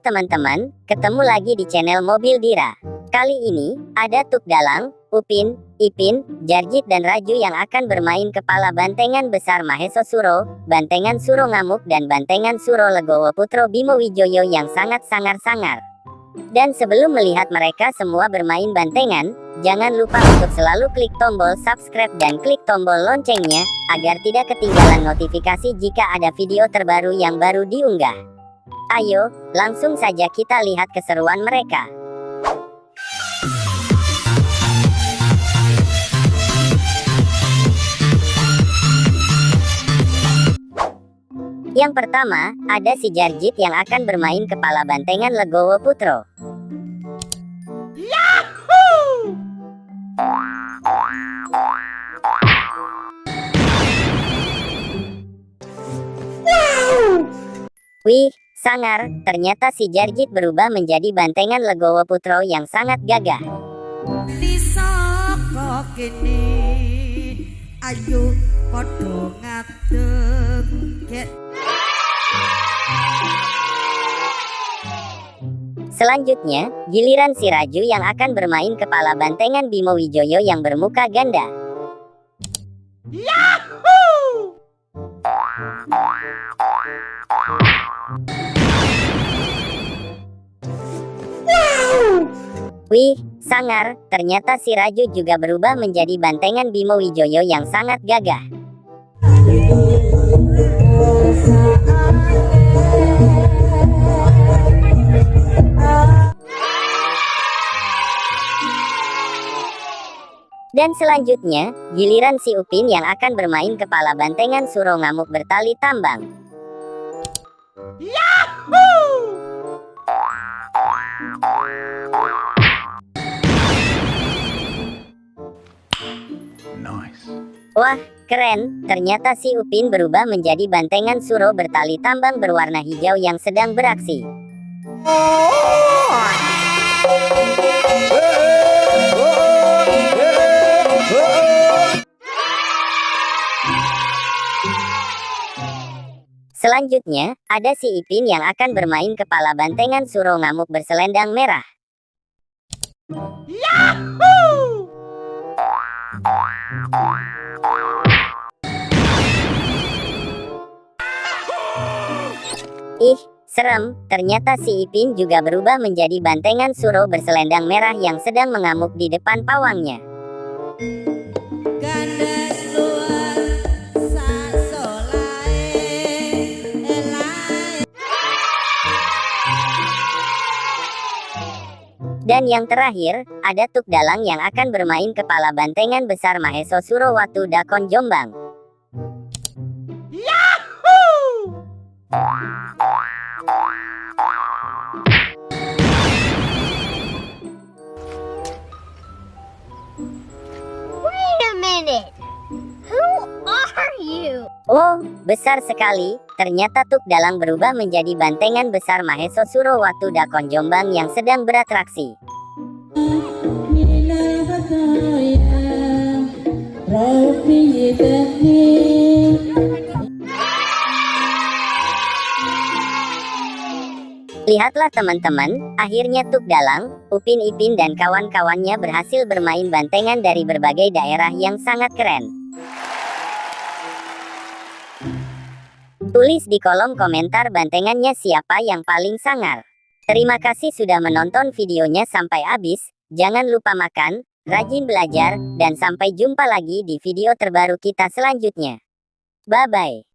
teman-teman, ketemu lagi di channel Mobil Dira. Kali ini, ada Tuk Dalang, Upin, Ipin, Jarjit dan Raju yang akan bermain kepala Bantengan Besar Maheso Suro, Bantengan Suro Ngamuk dan Bantengan Suro Legowo Putro Bimo Wijoyo yang sangat sangar-sangar. Dan sebelum melihat mereka semua bermain bantengan, jangan lupa untuk selalu klik tombol subscribe dan klik tombol loncengnya, agar tidak ketinggalan notifikasi jika ada video terbaru yang baru diunggah. Ayo, langsung saja kita lihat keseruan mereka. Yang pertama, ada si Jarjit yang akan bermain kepala Bantengan Legowo Putro. Yahoo! Wih, sangar, ternyata si Jarjit berubah menjadi Bantengan Legowo Putro yang sangat gagah. Ayo podo ngadeg. Selanjutnya, giliran si Raju yang akan bermain kepala Bantengan Bimo Wijoyo yang bermuka ganda. Yahoo! Wih, sangar, ternyata si Raju juga berubah menjadi Bantengan Bimo Wijoyo yang sangat gagah. Dan selanjutnya, giliran si Upin yang akan bermain kepala Bantengan Suro Ngamuk bertali tambang. Yahoo! Nice. Wah, keren, ternyata si Upin berubah menjadi Bantengan Suro bertali tambang berwarna hijau yang sedang beraksi. Selanjutnya, ada si Ipin yang akan bermain kepala Bantengan Suro Ngamuk berselendang merah. Yahoo! Ih, serem, ternyata si Ipin juga berubah menjadi Bantengan Suro berselendang merah yang sedang mengamuk di depan pawangnya. Dan yang terakhir, ada Tuk Dalang yang akan bermain kepala Bantengan Besar Maheso Suro Watu Dakon Jombang. Yahoo! Wait a minute. Who are you? Oh, besar sekali. Ternyata Tuk Dalang berubah menjadi Bantengan Besar Maheso Suro Watu Dakon Jombang yang sedang beratraksi. Lihatlah teman-teman, akhirnya Tuk Dalang, Upin Ipin dan kawan-kawannya berhasil bermain bantengan dari berbagai daerah yang sangat keren. Tulis di kolom komentar bantengannya siapa yang paling sangar. Terima kasih sudah menonton videonya sampai habis. Jangan lupa makan, rajin belajar, dan sampai jumpa lagi di video terbaru kita selanjutnya. Bye-bye.